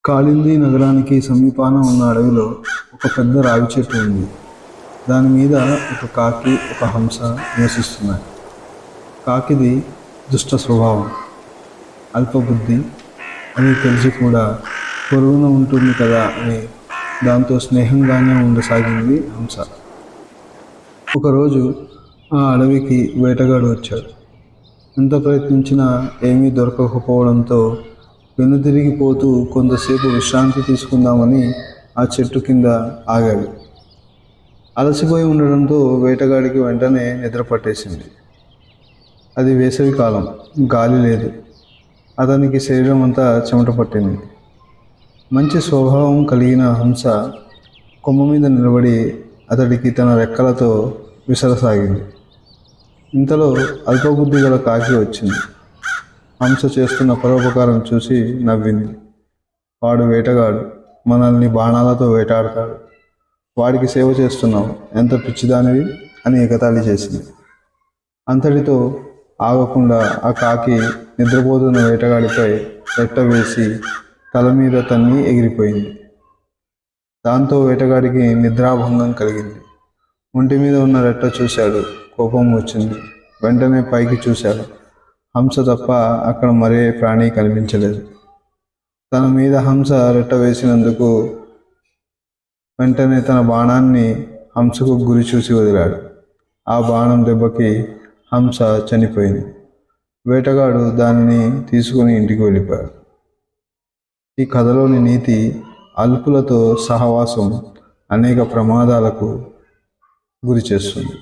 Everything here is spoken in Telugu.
కాళింది నగరానికి సమీపాన ఉన్న అడవిలో ఒక పెద్ద రావి చెట్టు ఉంది. దాని మీద ఒక కాకి, ఒక హంస నివసిస్తున్నాయి. కాకిది దుష్ట స్వభావం, అల్పబుద్ధి అని తెలిసి కూడా పొరుగున ఉంటుంది కదా అని దాంతో స్నేహంగానే ఉండసాగింది హంస. ఒకరోజు ఆ అడవికి వేటగాడు వచ్చాడు. ఎంత ప్రయత్నించినా ఏమీ దొరకకపోవడంతో వెనుదిరిగిపోతూ కొంతసేపు విశ్రాంతి తీసుకుందామని ఆ చెట్టు కింద ఆగాడు. అలసిపోయి ఉండడంతో వేటగాడికి వెంటనే నిద్ర పట్టేసింది. అది వేసవి కాలం, గాలి లేదు. అతనికి శరీరం అంతా చెమట పట్టింది. మంచి స్వభావం కలిగిన హంస కొమ్మ మీద నిలబడి అతడికి తన రెక్కలతో విసరసాగింది. ఇంతలో అల్పబుద్ధి గల కాకి వచ్చింది. హంస చేస్తున్న పరోపకారం చూసి నవ్వింది. వాడు వేటగాడు, మనల్ని బాణాలతో వేటాడతాడు. వాడికి సేవ చేస్తున్నావు, ఎంత పిచ్చిదానివి అని ఎగతాళి చేసింది. అంతటితో ఆగకుండా ఆ కాకి నిద్రపోతున్న వేటగాడిపై రెట్ట వేసి తల మీద తన్ని ఎగిరిపోయింది. దాంతో వేటగాడికి నిద్రాభంగం కలిగింది. ఒంటి మీద ఉన్న రెట్ట చూశాడు, కోపం వచ్చింది. వెంటనే పైకి చూశాడు. హంస తప్ప అక్కడ మరే ప్రాణి కనిపించలేదు. తన మీద హంస రెట్ట వేసినందుకు వెంటనే తన బాణాన్ని హంసకు గురి చూసి వదిలాడు. ఆ బాణం దెబ్బకి హంస చనిపోయింది. వేటగాడు దానిని తీసుకుని ఇంటికి వెళ్ళిపోయాడు. ఈ కథలోని నీతి, అల్పులతో సహవాసం అనేక ప్రమాదాలకు గురి చేస్తుంది.